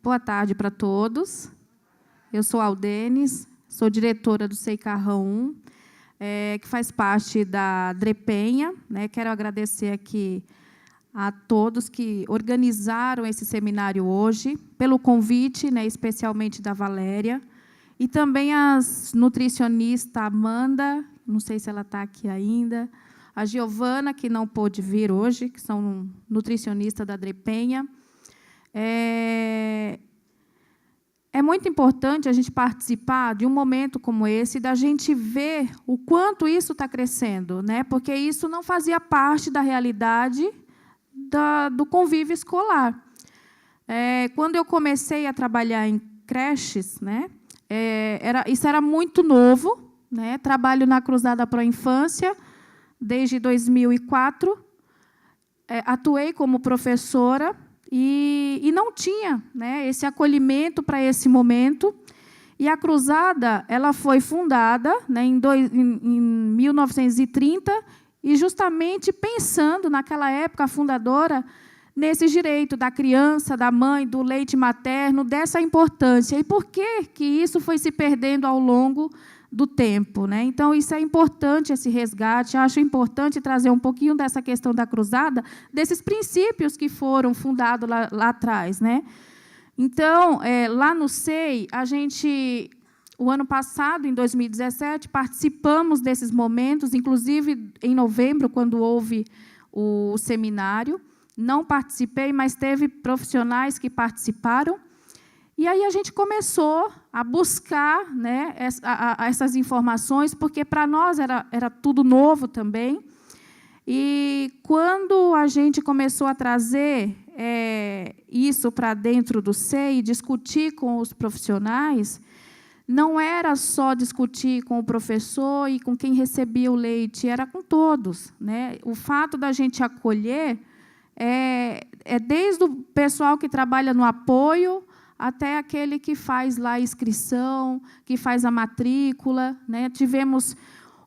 Boa tarde para todos. Eu sou Aldenes, sou diretora do SEI Carrão 1, que faz parte da DREPENHA. Quero agradecer aqui a todos que organizaram esse seminário hoje, pelo convite, especialmente da Valéria, e também as nutricionistas Amanda, não sei se ela está aqui ainda, a Giovana, que não pôde vir hoje, que são nutricionistas da DREPENHA. É muito importante a gente participar de um momento como esse, da gente ver o quanto isso está crescendo, porque isso não fazia parte da realidade do convívio escolar. Quando eu comecei a trabalhar em creches, isso era muito novo, trabalho na Cruzada Pro Infância desde 2004, atuei como professora, e não tinha esse acolhimento para esse momento. E a Cruzada ela foi fundada em 1930, e justamente pensando, naquela época, a fundadora, nesse direito da criança, da mãe, do leite materno, dessa importância. E por que isso foi se perdendo ao longo do tempo? Então, isso é importante, esse resgate. Acho importante trazer um pouquinho dessa questão da Cruzada, desses princípios que foram fundados lá atrás. Então, lá no SEI, a gente, o ano passado, em 2017, participamos desses momentos, inclusive em novembro, quando houve o seminário. Não participei, mas teve profissionais que participaram. E aí a gente começou a buscar essas informações, porque para nós era tudo novo também. E quando a gente começou a trazer isso para dentro do SEI, discutir com os profissionais, não era só discutir com o professor e com quem recebia o leite, era com todos. O fato da gente acolher é desde o pessoal que trabalha no apoio, até aquele que faz lá a inscrição, que faz a matrícula. Tivemos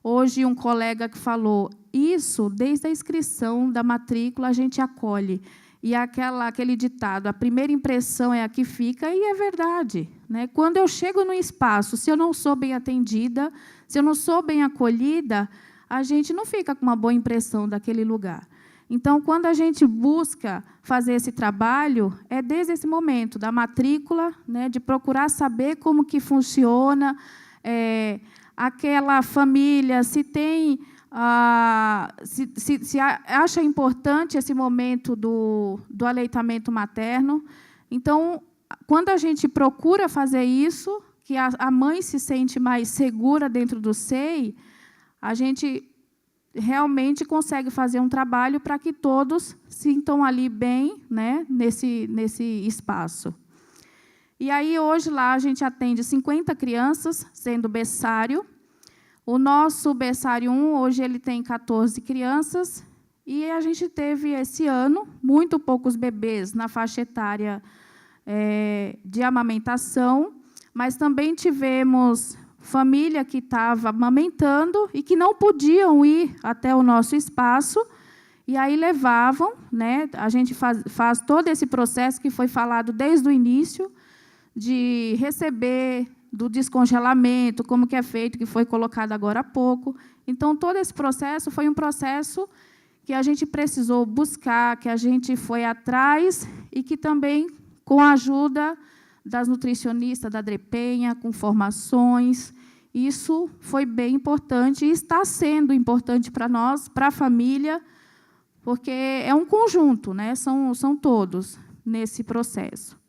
hoje um colega que falou, isso, desde a inscrição da matrícula, a gente acolhe. E aquele ditado, a primeira impressão é a que fica, e é verdade. Quando eu chego no espaço, se eu não sou bem atendida, se eu não sou bem acolhida, a gente não fica com uma boa impressão daquele lugar. Então, quando a gente busca fazer esse trabalho, é desde esse momento da matrícula, de procurar saber como que funciona aquela família, se tem, se acha importante esse momento do aleitamento materno. Então, quando a gente procura fazer isso, que a mãe se sente mais segura dentro do SEI, a gente realmente consegue fazer um trabalho para que todos sintam ali bem, nesse espaço. E aí, hoje, lá, a gente atende 50 crianças, sendo berçário. O nosso berçário 1, hoje, ele tem 14 crianças, e a gente teve, esse ano, muito poucos bebês na faixa etária de amamentação, mas também tivemos família que estava amamentando e que não podiam ir até o nosso espaço, e aí levavam. A gente faz todo esse processo que foi falado desde o início, de receber, do descongelamento, como que é feito, que foi colocado agora há pouco. Então, todo esse processo foi um processo que a gente precisou buscar, que a gente foi atrás, e que também, com a ajuda das nutricionistas da DREPENHA, com formações. Isso foi bem importante e está sendo importante para nós, para a família, porque é um conjunto, são todos nesse processo.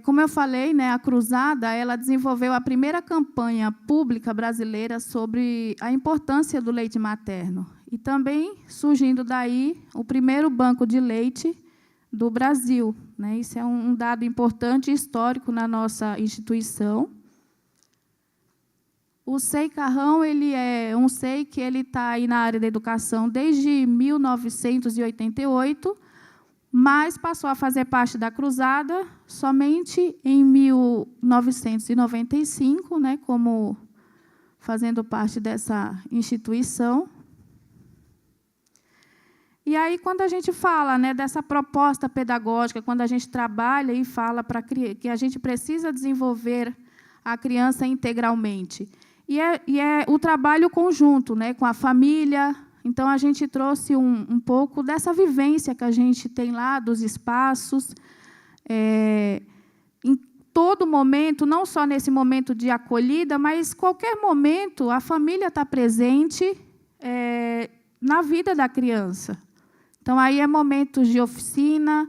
Como eu falei, a Cruzada ela desenvolveu a primeira campanha pública brasileira sobre a importância do leite materno. E também, surgindo daí, o primeiro banco de leite do Brasil. Isso é um dado importante e histórico na nossa instituição. O SEI Carrão ele é um SEI que está aí na área da educação desde 1988, mas passou a fazer parte da Cruzada somente em 1995, como fazendo parte dessa instituição. E aí, quando a gente fala, né, dessa proposta pedagógica, quando a gente trabalha e fala que a gente precisa desenvolver a criança integralmente, e é o trabalho conjunto, né, com a família. Então, a gente trouxe um pouco dessa vivência que a gente tem lá, dos espaços, em todo momento, não só nesse momento de acolhida, mas qualquer momento, a família está presente na vida da criança. Então, aí é momentos de oficina,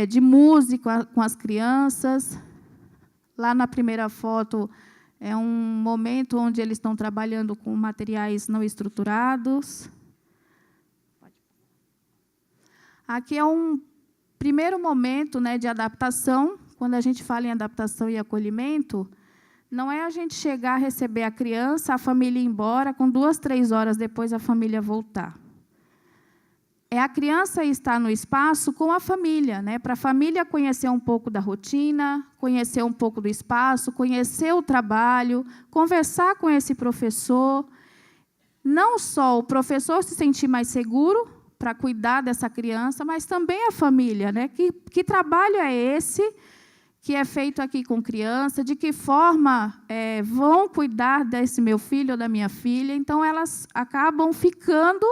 de música com as crianças. Lá na primeira foto, é um momento onde eles estão trabalhando com materiais não estruturados. Aqui é um primeiro momento, né, de adaptação. Quando a gente fala em adaptação e acolhimento, não é a gente chegar, receber a criança, a família ir embora, com 2, 3 horas depois a família voltar. É a criança estar no espaço com a família, né, para a família conhecer um pouco da rotina, conhecer um pouco do espaço, conhecer o trabalho, conversar com esse professor. Não só o professor se sentir mais seguro para cuidar dessa criança, mas também a família, né? Que trabalho é esse que é feito aqui com criança, de que forma vão cuidar desse meu filho ou da minha filha. Então, elas acabam ficando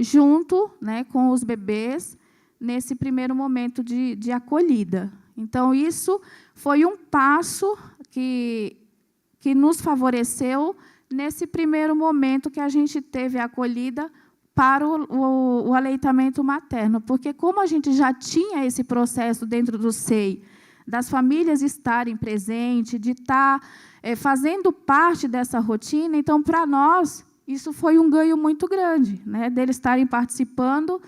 junto, né, com os bebês, nesse primeiro momento de acolhida. Então, isso foi um passo que nos favoreceu nesse primeiro momento que a gente teve a acolhida para o aleitamento materno, porque como a gente já tinha esse processo dentro do SEI, das famílias estarem presentes, de estar fazendo parte dessa rotina, então, para nós, isso foi um ganho muito grande, né, deles estarem participando.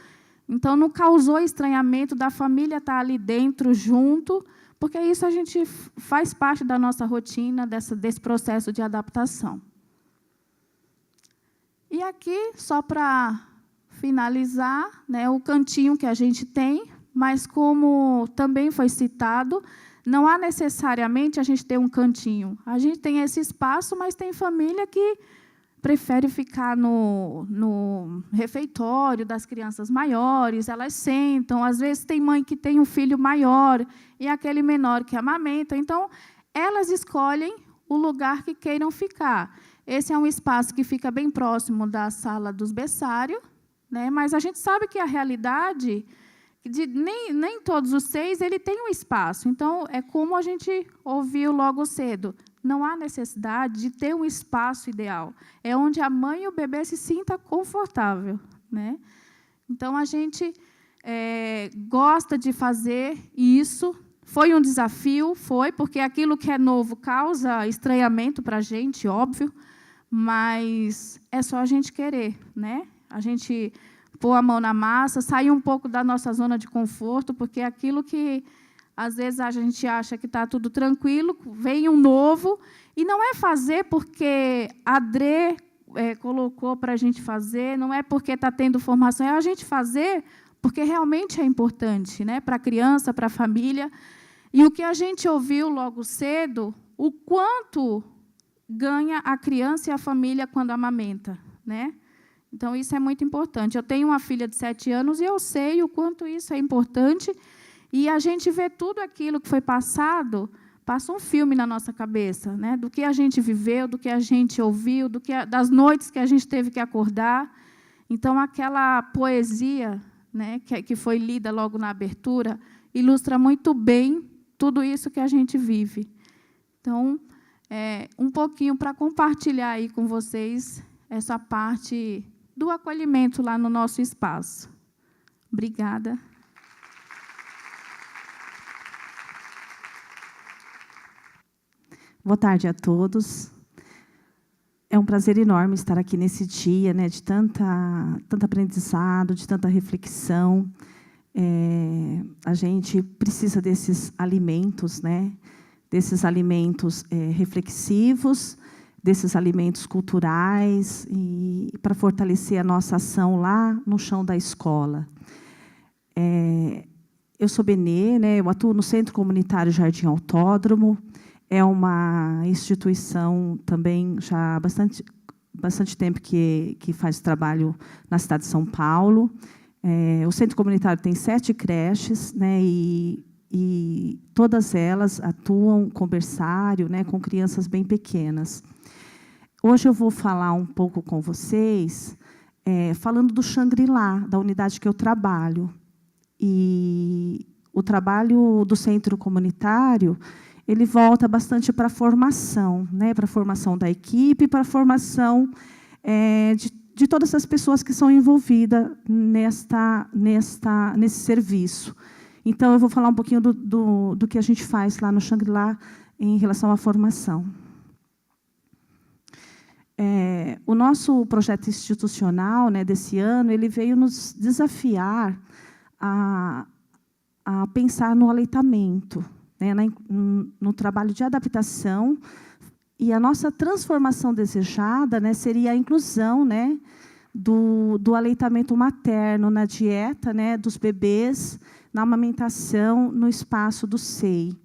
Então, não causou estranhamento da família estar ali dentro, junto, porque isso a gente faz parte da nossa rotina, desse processo de adaptação. E aqui, só para finalizar, né, o cantinho que a gente tem, mas como também foi citado, não há necessariamente a gente ter um cantinho. A gente tem esse espaço, mas tem família que prefere ficar no refeitório das crianças maiores, elas sentam, às vezes tem mãe que tem um filho maior e aquele menor que amamenta, então elas escolhem o lugar que queiram ficar. Esse é um espaço que fica bem próximo da sala dos berçários, né? Mas a gente sabe que a realidade, nem todos os 6 ele tem um espaço, então é como a gente ouviu logo cedo. Não há necessidade de ter um espaço ideal. É onde a mãe e o bebê se sintam confortável, né? Então, a gente gosta de fazer isso. Foi um desafio, porque aquilo que é novo causa estranhamento para a gente, óbvio, mas é só a gente querer, né? A gente pôr a mão na massa, sair um pouco da nossa zona de conforto, porque é aquilo que às vezes a gente acha que está tudo tranquilo, vem um novo, e não é fazer porque a Adrê colocou para a gente fazer, não é porque está tendo formação, é a gente fazer porque realmente é importante, né, para a criança, para a família. E o que a gente ouviu logo cedo, o quanto ganha a criança e a família quando amamenta, né? Então, isso é muito importante. Eu tenho uma filha de 7 anos e eu sei o quanto isso é importante. E a gente vê tudo aquilo que foi passado, passa um filme na nossa cabeça, né? Do que a gente viveu, do que a gente ouviu, das noites que a gente teve que acordar. Então, aquela poesia, né, que foi lida logo na abertura, ilustra muito bem tudo isso que a gente vive. Então, um pouquinho para compartilhar aí com vocês essa parte do acolhimento lá no nosso espaço. Obrigada. Boa tarde a todos. É um prazer enorme estar aqui nesse dia, né, de tanto aprendizado, de tanta reflexão. A gente precisa desses alimentos, né, desses alimentos reflexivos, desses alimentos culturais, e para fortalecer a nossa ação lá no chão da escola. Eu sou Benê, né, eu atuo no Centro Comunitário Jardim Autódromo. É uma instituição também já há bastante tempo que faz trabalho na cidade de São Paulo. O centro comunitário tem 7 creches, né, e todas elas atuam com berçário, né, com crianças bem pequenas. Hoje eu vou falar um pouco com vocês, falando do Xangri-Lá, da unidade que eu trabalho. E o trabalho do centro comunitário, ele volta bastante para a formação, né, para a formação da equipe, para a formação de todas as pessoas que são envolvidas nesse serviço. Então, eu vou falar um pouquinho do que a gente faz lá no Xangri-Lá em relação à formação. O nosso projeto institucional, né, desse ano, ele veio nos desafiar a pensar no aleitamento, né, no trabalho de adaptação, e a nossa transformação desejada, né, seria a inclusão, né, do aleitamento materno na dieta, né, dos bebês, na amamentação, no espaço do SEI.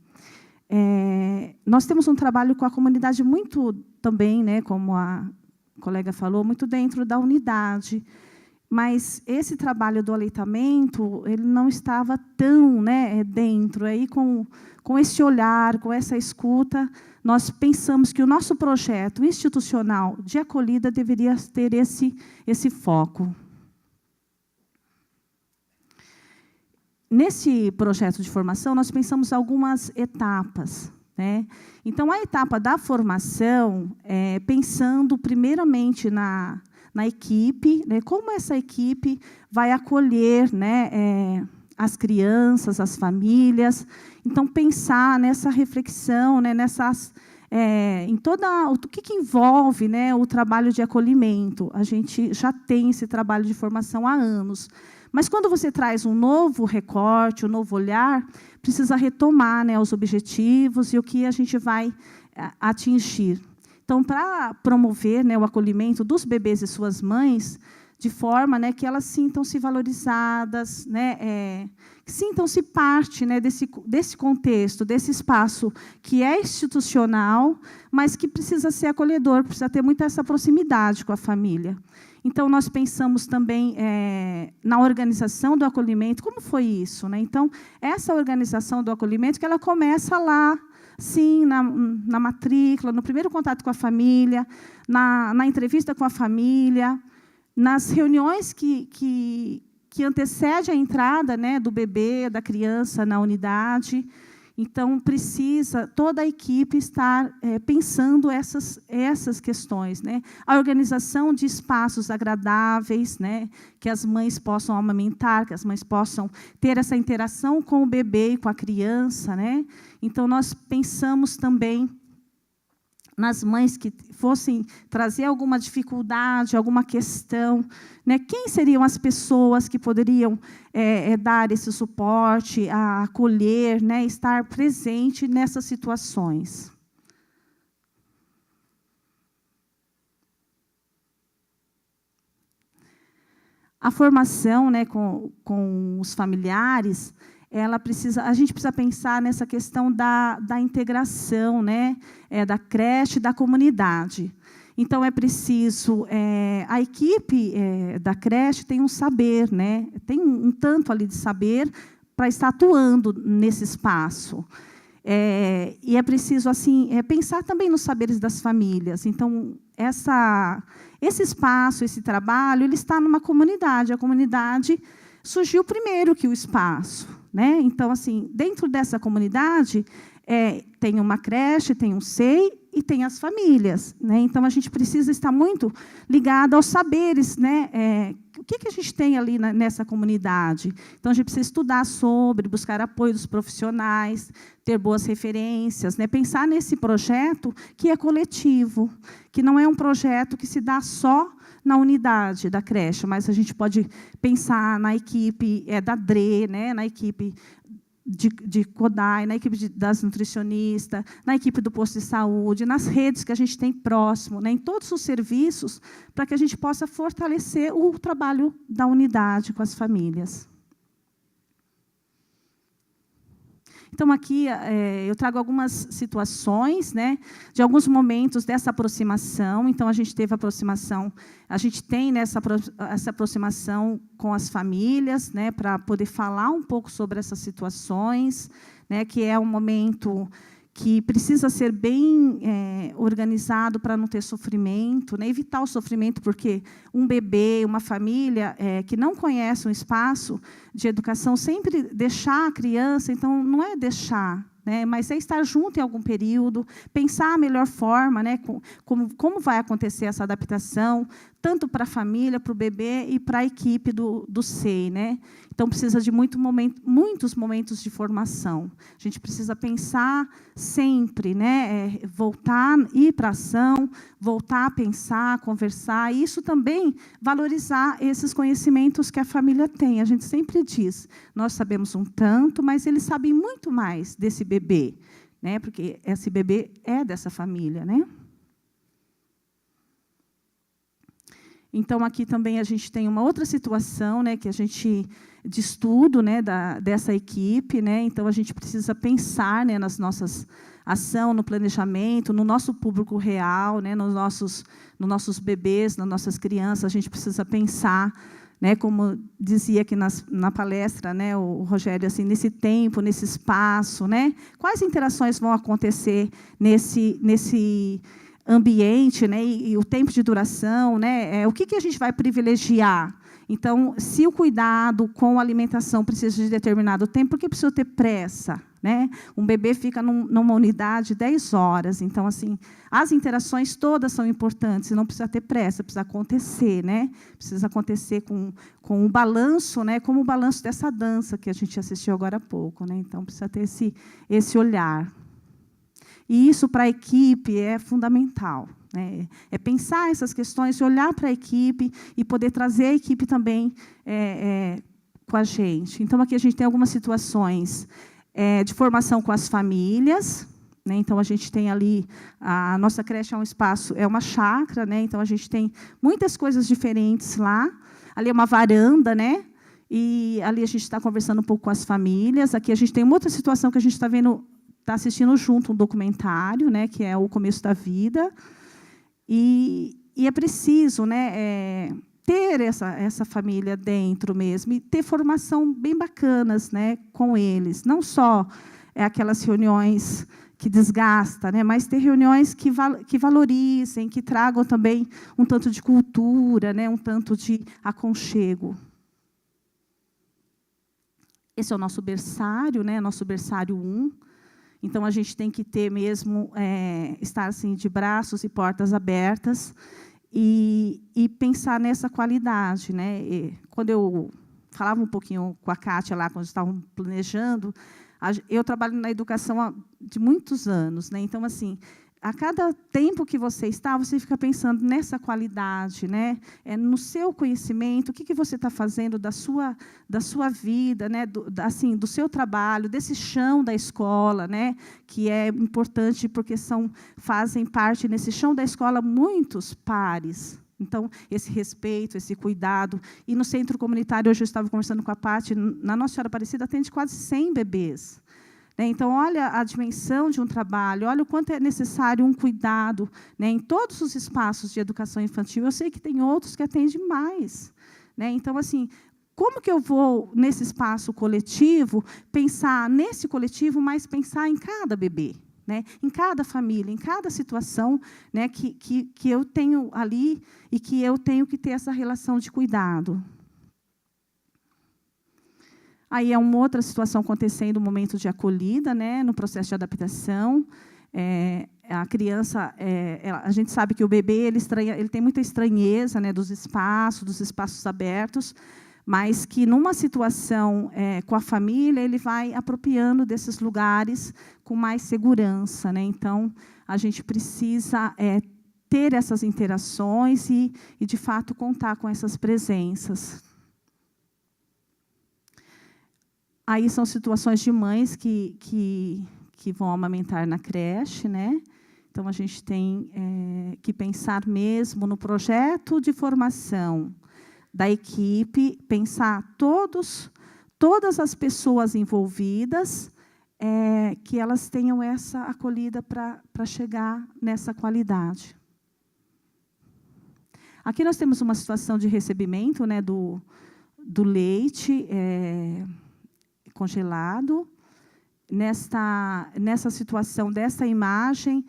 Nós temos um trabalho com a comunidade muito também, né, como a colega falou, muito dentro da unidade. Mas esse trabalho do aleitamento, ele não estava tão, né, dentro. Aí, com esse olhar, com essa escuta, nós pensamos que o nosso projeto institucional de acolhida deveria ter esse foco. Nesse projeto de formação, nós pensamos algumas etapas, né? Então, a etapa da formação, pensando primeiramente na equipe, né, como essa equipe vai acolher, né, as crianças, as famílias. Então, pensar nessa reflexão, né, em o que envolve, né, o trabalho de acolhimento. A gente já tem esse trabalho de formação há anos. Mas, quando você traz um novo recorte, um novo olhar, precisa retomar, né, os objetivos e o que a gente vai atingir. Então, para promover, né, o acolhimento dos bebês e suas mães, de forma, né, que elas sintam-se valorizadas, né, sintam-se parte, né, desse contexto, desse espaço que é institucional, mas que precisa ser acolhedor, precisa ter muita essa proximidade com a família. Então, nós pensamos também na organização do acolhimento. Como foi isso, né? Então, essa organização do acolhimento, que ela começa lá, sim, na matrícula, no primeiro contato com a família, na entrevista com a família, nas reuniões que antecedem a entrada, né, do bebê, da criança na unidade. Então, precisa toda a equipe estar pensando essas questões, né? A organização de espaços agradáveis, né, que as mães possam amamentar, que as mães possam ter essa interação com o bebê e com a criança, né? Então, nós pensamos também nas mães que fossem trazer alguma dificuldade, alguma questão, né? Quem seriam as pessoas que poderiam dar esse suporte, a acolher, né? Estar presente nessas situações. A formação, né, com os familiares, a gente precisa pensar nessa questão da integração, né, da creche, da comunidade. Então, é preciso... a equipe da creche tem um saber, né, tem um tanto ali de saber para estar atuando nesse espaço. E é preciso assim, pensar também nos saberes das famílias. Então, esse espaço, esse trabalho, ele está numa comunidade. A comunidade surgiu primeiro que o espaço, né? Então, assim, dentro dessa comunidade, tem uma creche, tem um SEI e tem as famílias, né? Então, a gente precisa estar muito ligado aos saberes, né? O que a gente tem ali nessa comunidade? Então, a gente precisa estudar sobre, buscar apoio dos profissionais, ter boas referências, né? Pensar nesse projeto que é coletivo, que não é um projeto que se dá só na unidade da creche, mas a gente pode pensar na equipe da DRE, né? Na equipe de CODAI, na equipe das nutricionistas, na equipe do posto de saúde, nas redes que a gente tem próximo, né, em todos os serviços, para que a gente possa fortalecer o trabalho da unidade com as famílias. Então, aqui eu trago algumas situações, né, de alguns momentos dessa aproximação. Então, a gente teve aproximação, a gente tem, né, essa aproximação com as famílias, né, para poder falar um pouco sobre essas situações, né, que é um momento que precisa ser bem organizado para não ter sofrimento, né? Evitar o sofrimento, porque um bebê, uma família que não conhece um espaço de educação, sempre deixar a criança, então, não é deixar, né, mas é estar junto em algum período, pensar a melhor forma, né, como vai acontecer essa adaptação, tanto para a família, para o bebê e para a equipe do SEI, né? Então, precisa de muitos momentos de formação. A gente precisa pensar sempre, né, voltar, ir para a ação, voltar a pensar, conversar, e isso também valorizar esses conhecimentos que a família tem. A gente sempre diz, nós sabemos um tanto, mas eles sabem muito mais desse bebê, né, porque esse bebê é dessa família, né? Então, aqui também a gente tem uma outra situação, né, que a gente, de estudo, né, dessa equipe, né, então a gente precisa pensar, né, nas nossas ações, no planejamento, no nosso público real, né, nos nossos bebês, nas nossas crianças, a gente precisa pensar, né, como dizia aqui na palestra, né, o Rogério, assim, nesse tempo, nesse espaço, né, quais interações vão acontecer nesse ambiente, né, e o tempo de duração, né, o que a gente vai privilegiar? Então, se o cuidado com a alimentação precisa de determinado tempo, por que precisa ter pressa? Né? Um bebê fica numa unidade 10 horas. Então, assim, as interações todas são importantes, e não precisa ter pressa, precisa acontecer. Né? Precisa acontecer com um balanço, né, como o balanço dessa dança que a gente assistiu agora há pouco. Né? Então, precisa ter esse olhar. E isso, para a equipe, é fundamental. Né? É pensar essas questões, olhar para a equipe e poder trazer a equipe também com a gente. Então, aqui a gente tem algumas situações de formação com as famílias. Né? Então, a gente tem ali, a nossa creche é um espaço, é uma chácara, né? Então, a gente tem muitas coisas diferentes lá. Ali é uma varanda, né? E ali a gente está conversando um pouco com as famílias. Aqui a gente tem uma outra situação que a gente está vendo, está assistindo junto um documentário, né, que é O Começo da Vida, e é preciso, né, ter essa família dentro mesmo, e ter formação bem bacanas, né, com eles, não só aquelas reuniões que desgastam, né, mas ter reuniões que valorizem, que tragam também um tanto de cultura, né, um tanto de aconchego. Esse é o nosso berçário, né, nosso berçário 1. Então, a gente tem que ter mesmo, estar assim, de braços e portas abertas e pensar nessa qualidade. Né? E quando eu falava um pouquinho com a Kátia, lá, quando estavam planejando, eu trabalho na educação há de muitos anos. Né? Então, assim, a cada tempo que você está, você fica pensando nessa qualidade, né? No seu conhecimento, o que você está fazendo da sua vida, né? Do seu trabalho, desse chão da escola, né? Que é importante porque fazem parte, nesse chão da escola, muitos pares. Então, esse respeito, esse cuidado. E no centro comunitário, hoje eu estava conversando com a Paty, na Nossa Senhora Aparecida, atende quase 100 bebês. Então, olha a dimensão de um trabalho, olha o quanto é necessário um cuidado, né, em todos os espaços de educação infantil. Eu sei que tem outros que atendem mais. Né? Então, assim, como que eu vou, nesse espaço coletivo, pensar nesse coletivo, mas pensar em cada bebê, né, em cada família, em cada situação, né, que eu tenho ali e que eu tenho que ter essa relação de cuidado. Aí é uma outra situação acontecendo, um momento de acolhida, né, no processo de adaptação. A criança, a gente sabe que o bebê ele tem muita estranheza, né, dos espaços abertos, mas que, numa situação com a família, ele vai apropriando desses lugares com mais segurança. Né? Então, a gente precisa ter essas interações e, de fato, contar com essas presenças. Aí são situações de mães que vão amamentar na creche, né? Então, a gente tem que pensar mesmo no projeto de formação da equipe, pensar todas as pessoas envolvidas que elas tenham essa acolhida para chegar nessa qualidade. Aqui nós temos uma situação de recebimento, né, do leite congelado. Nessa situação dessa imagem,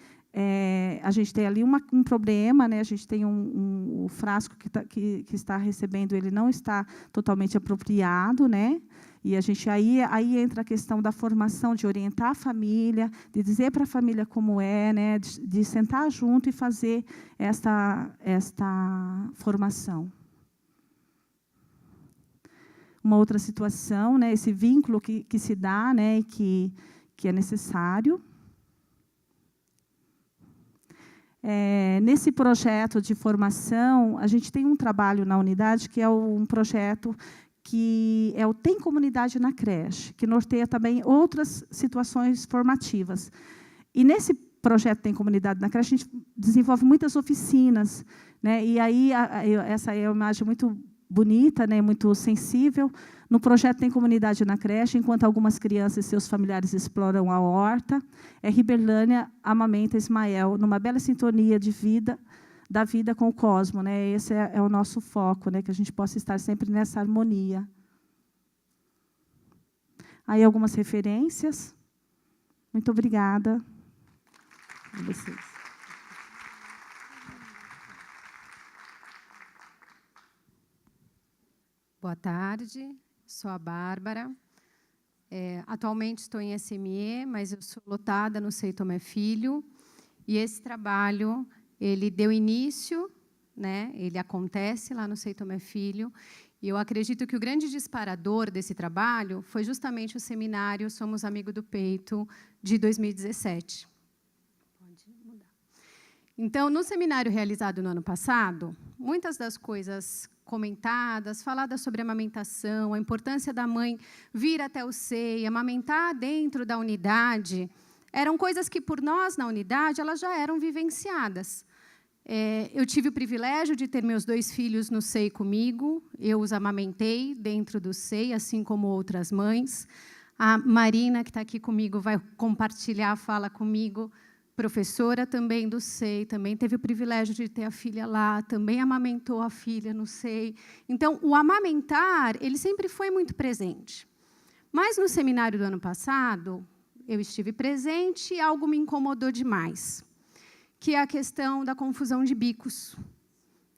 a gente tem ali um problema, né? A gente tem o frasco que está recebendo, ele não está totalmente apropriado, né? E a gente aí entra a questão da formação, de orientar a família, de dizer para a família como é, né? De sentar junto e fazer esta formação. Uma outra situação, né? Esse vínculo que se dá, né? E que é necessário. Nesse projeto de formação, a gente tem um trabalho na unidade que é um projeto que é o Tem Comunidade na Creche, que norteia também outras situações formativas. E nesse projeto Tem Comunidade na Creche, a gente desenvolve muitas oficinas, né? E aí essa é uma imagem muito bonita, né? Muito sensível. No projeto Tem Comunidade na Creche, enquanto algumas crianças e seus familiares exploram a horta, Riberlândia amamenta Ismael, numa bela sintonia da vida com o cosmo, né? Esse é o nosso foco, né? Que a gente possa estar sempre nessa harmonia. Aí algumas referências. Muito obrigada a vocês. Boa tarde, sou a Bárbara. Atualmente estou em SME, mas eu sou lotada no Sei Tomé Filho. E esse trabalho, ele deu início, né? Ele acontece lá no Sei Tomé Filho. E eu acredito que o grande disparador desse trabalho foi justamente o seminário Somos Amigo do Peito, de 2017. Pode mudar. Então, no seminário realizado no ano passado, muitas das coisas comentadas, faladas sobre amamentação, a importância da mãe vir até o SEI, amamentar dentro da unidade, eram coisas que, por nós, na unidade, elas já eram vivenciadas. Eu tive o privilégio de ter meus 2 filhos no SEI comigo, eu os amamentei dentro do SEI, assim como outras mães. A Marina, que está aqui comigo, vai compartilhar a fala comigo, professora também do SEI, também teve o privilégio de ter a filha lá, também amamentou a filha no SEI. Então, o amamentar, ele sempre foi muito presente. Mas, no seminário do ano passado, eu estive presente e algo me incomodou demais, que é a questão da confusão de bicos,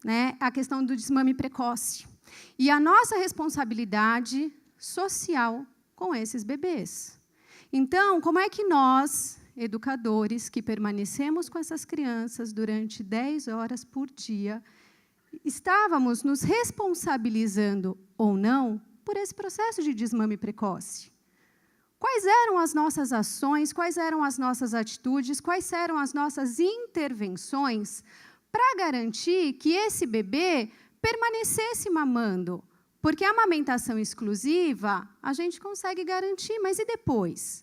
né? A questão do desmame precoce. E a nossa responsabilidade social com esses bebês. Então, como é que nós, educadores, que permanecemos com essas crianças durante 10 horas por dia, estávamos nos responsabilizando ou não por esse processo de desmame precoce? Quais eram as nossas ações, quais eram as nossas atitudes, quais eram as nossas intervenções para garantir que esse bebê permanecesse mamando? Porque a amamentação exclusiva, a gente consegue garantir, mas e depois?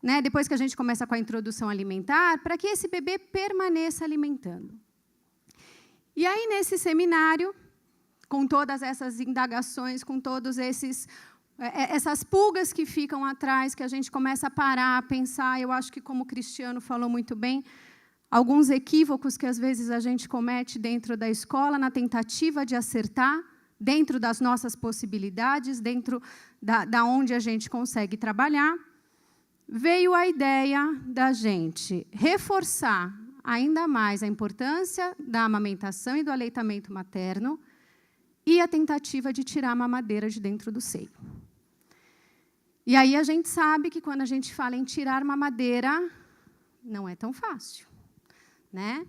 Né? Depois que a gente começa com a introdução alimentar, para que esse bebê permaneça alimentando. E aí, nesse seminário, com todas essas indagações, com todos essas pulgas que ficam atrás, que a gente começa a parar, a pensar, eu acho que, como o Cristiano falou muito bem, alguns equívocos que, às vezes, a gente comete dentro da escola, na tentativa de acertar, dentro das nossas possibilidades, dentro da onde a gente consegue trabalhar, veio a ideia da gente reforçar ainda mais a importância da amamentação e do aleitamento materno e a tentativa de tirar a mamadeira de dentro do seio. E aí a gente sabe que, quando a gente fala em tirar mamadeira, não é tão fácil, né?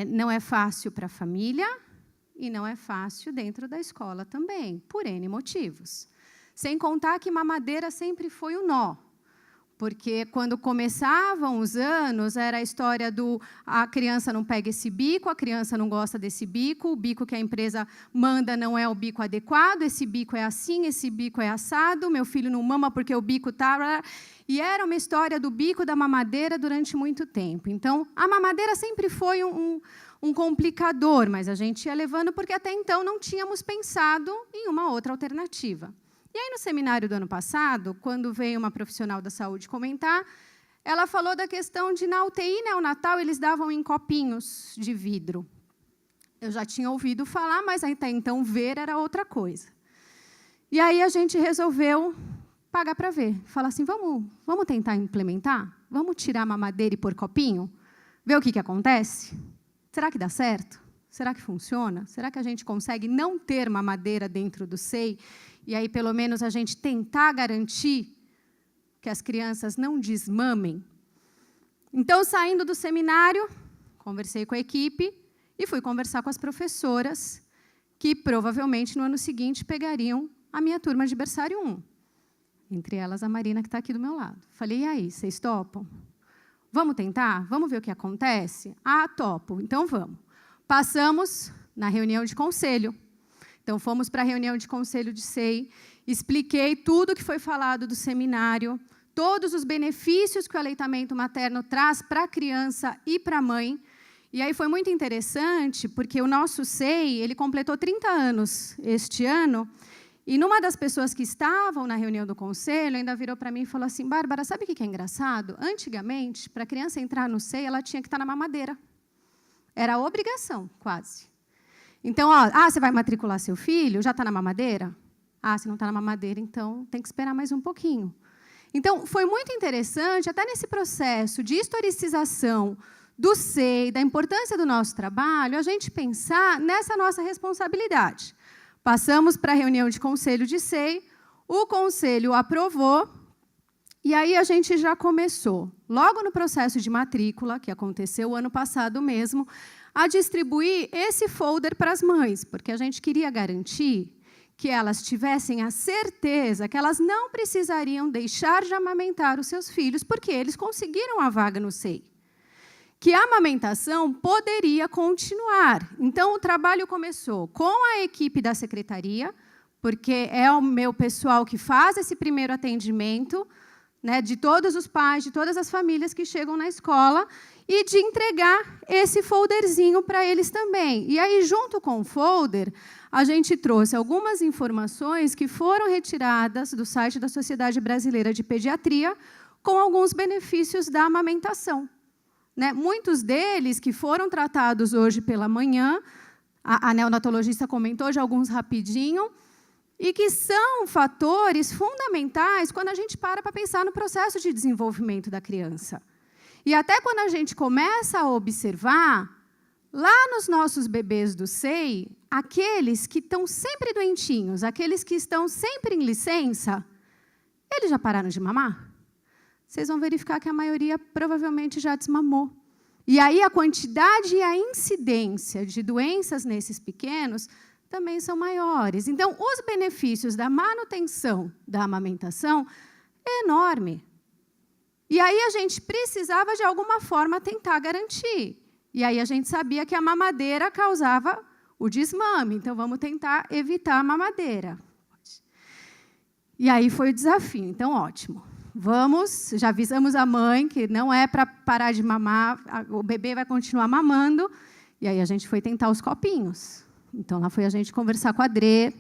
Não é fácil para a família e não é fácil dentro da escola também, por N motivos. Sem contar que mamadeira sempre foi o nó. Porque, quando começavam os anos, era a história do a criança não pega esse bico, a criança não gosta desse bico, o bico que a empresa manda não é o bico adequado, esse bico é assim, esse bico é assado, meu filho não mama porque o bico está... E era uma história do bico da mamadeira durante muito tempo. Então, a mamadeira sempre foi um complicador, mas a gente ia levando porque, até então, não tínhamos pensado em uma outra alternativa. E aí, no seminário do ano passado, quando veio uma profissional da saúde comentar, ela falou da questão de, na UTI neonatal, eles davam em copinhos de vidro. Eu já tinha ouvido falar, mas até então ver era outra coisa. E aí a gente resolveu pagar para ver. Falar assim, vamos tentar implementar? Vamos tirar a mamadeira e pôr copinho? Ver o que acontece? Será que dá certo? Será que funciona? Será que a gente consegue não ter mamadeira dentro do SEI? E aí, pelo menos, a gente tentar garantir que as crianças não desmamem? Então, saindo do seminário, conversei com a equipe e fui conversar com as professoras, que provavelmente no ano seguinte pegariam a minha turma de berçário 1. Entre elas, a Marina, que está aqui do meu lado. Falei, e aí, vocês topam? Vamos tentar? Vamos ver o que acontece? Ah, topo, então vamos. Passamos na reunião de conselho. Então, fomos para a reunião de conselho de SEI, expliquei tudo o que foi falado do seminário, todos os benefícios que o aleitamento materno traz para a criança e para a mãe. E aí foi muito interessante, porque o nosso SEI ele completou 30 anos este ano, e numa das pessoas que estavam na reunião do conselho, ainda virou para mim e falou assim, Bárbara, sabe o que é engraçado? Antigamente, para a criança entrar no SEI, ela tinha que estar na mamadeira. Era obrigação, quase. Então, você vai matricular seu filho? Já está na mamadeira? Se não está na mamadeira, então tem que esperar mais um pouquinho. Então, foi muito interessante, até nesse processo de historicização do SEI, da importância do nosso trabalho, a gente pensar nessa nossa responsabilidade. Passamos para a reunião de conselho de SEI, o conselho aprovou, e aí a gente já começou, logo no processo de matrícula, que aconteceu o ano passado mesmo, a distribuir esse folder para as mães, porque a gente queria garantir que elas tivessem a certeza que elas não precisariam deixar de amamentar os seus filhos, porque eles conseguiram a vaga no SEI. Que a amamentação poderia continuar. Então, o trabalho começou com a equipe da secretaria, porque é o meu pessoal que faz esse primeiro atendimento, né, de todos os pais, de todas as famílias que chegam na escola, e de entregar esse folderzinho para eles também. E aí, junto com o folder, a gente trouxe algumas informações que foram retiradas do site da Sociedade Brasileira de Pediatria, com alguns benefícios da amamentação. Né? Muitos deles que foram tratados hoje pela manhã, a neonatologista comentou de alguns rapidinho, e que são fatores fundamentais quando a gente para pensar no processo de desenvolvimento da criança. E até quando a gente começa a observar, lá nos nossos bebês do SEI, aqueles que estão sempre doentinhos, aqueles que estão sempre em licença, eles já pararam de mamar? Vocês vão verificar que a maioria provavelmente já desmamou. E aí a quantidade e a incidência de doenças nesses pequenos também são maiores. Então, os benefícios da manutenção da amamentação é enorme. E aí a gente precisava, de alguma forma, tentar garantir. E aí a gente sabia que a mamadeira causava o desmame. Então, vamos tentar evitar a mamadeira. E aí foi o desafio. Então, ótimo. Vamos, já avisamos a mãe que não é para parar de mamar, o bebê vai continuar mamando. E aí a gente foi tentar os copinhos. Então, lá foi a gente conversar com a Dre,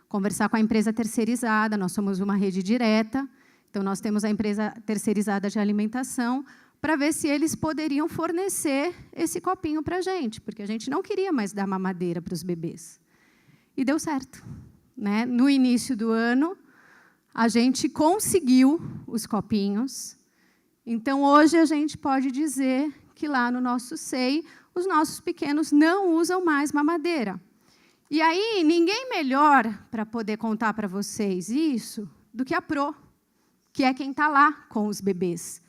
conversar com a empresa terceirizada, nós somos uma rede direta, então nós temos a empresa terceirizada de alimentação, para ver se eles poderiam fornecer esse copinho para a gente, porque a gente não queria mais dar mamadeira para os bebês. E deu certo. Né? No início do ano, a gente conseguiu os copinhos, então hoje a gente pode dizer que lá no nosso SEI, os nossos pequenos não usam mais mamadeira. E aí, ninguém melhor para poder contar para vocês isso do que a Pro, que é quem está lá com os bebês.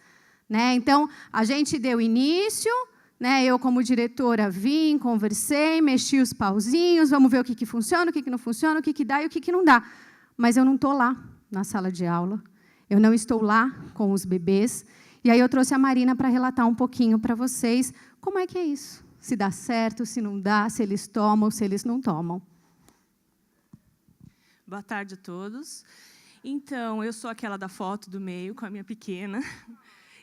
Né? Então, a gente deu início, né? Eu, como diretora, vim, conversei, mexi os pauzinhos, vamos ver o que funciona, o que não funciona, o que dá e o que não dá. Mas eu não estou lá na sala de aula, eu não estou lá com os bebês. E aí eu trouxe a Marina para relatar um pouquinho para vocês como é que é isso. Se dá certo, se não dá, se eles tomam, se eles não tomam. Boa tarde a todos. Então, eu sou aquela da foto do meio, com a minha pequena.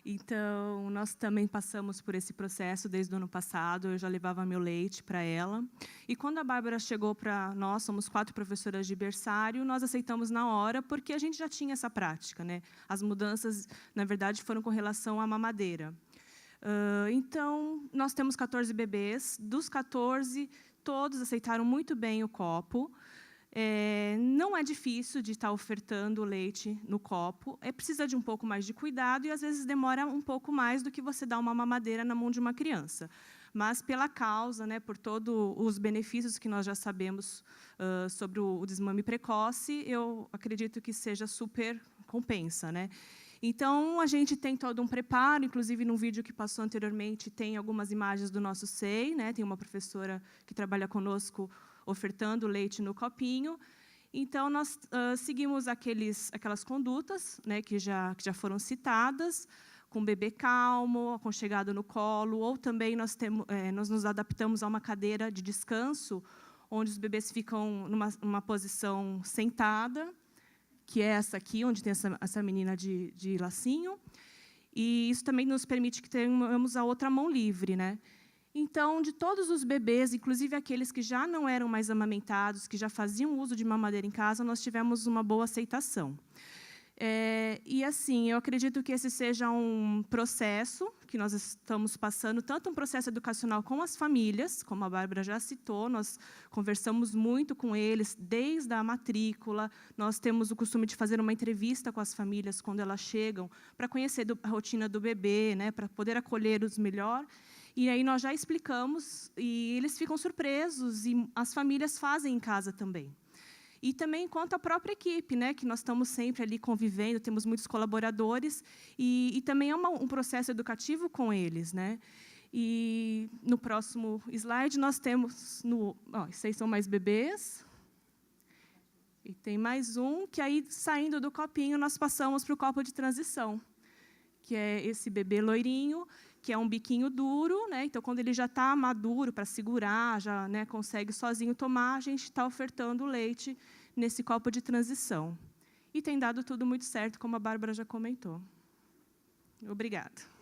Então, nós também passamos por esse processo desde o ano passado, eu já levava meu leite para ela. E quando a Bárbara chegou para nós, somos 4 professoras de berçário, nós aceitamos na hora, porque a gente já tinha essa prática, né? As mudanças, na verdade, foram com relação à mamadeira. Então, nós temos 14 bebês, dos 14, todos aceitaram muito bem o copo. Não é difícil de estar ofertando o leite no copo, precisa de um pouco mais de cuidado e, às vezes, demora um pouco mais do que você dar uma mamadeira na mão de uma criança. Mas, pela causa, né, por todos os benefícios que nós já sabemos sobre o desmame precoce, eu acredito que seja super compensa, né? Então, a gente tem todo um preparo, inclusive, no vídeo que passou anteriormente, tem algumas imagens do nosso SEI, né? Tem uma professora que trabalha conosco ofertando leite no copinho. Então, nós seguimos aquelas condutas, né, que já foram citadas, com o bebê calmo, aconchegado no colo, ou também nós nos adaptamos a uma cadeira de descanso, onde os bebês ficam numa posição sentada, que é essa aqui, onde tem essa menina de lacinho. E isso também nos permite que tenhamos a outra mão livre, né? Então, de todos os bebês, inclusive aqueles que já não eram mais amamentados, que já faziam uso de mamadeira em casa, nós tivemos uma boa aceitação. E, assim, eu acredito que esse seja um processo que nós estamos passando, tanto um processo educacional com as famílias, como a Bárbara já citou, nós conversamos muito com eles desde a matrícula, nós temos o costume de fazer uma entrevista com as famílias quando elas chegam, para conhecer a rotina do bebê, né, para poder acolhê-los melhor. E aí nós já explicamos, e eles ficam surpresos, e as famílias fazem em casa também. E também quanto à própria equipe, né, que nós estamos sempre ali convivendo, temos muitos colaboradores, e também é um processo educativo com eles, né? E no próximo slide nós temos, esses são mais bebês, e tem mais um, que aí, saindo do copinho, nós passamos para o copo de transição, que é esse bebê loirinho, que é um biquinho duro, né? Então, quando ele já está maduro para segurar, já, né, consegue sozinho tomar, a gente está ofertando o leite nesse copo de transição. E tem dado tudo muito certo, como a Bárbara já comentou. Obrigada.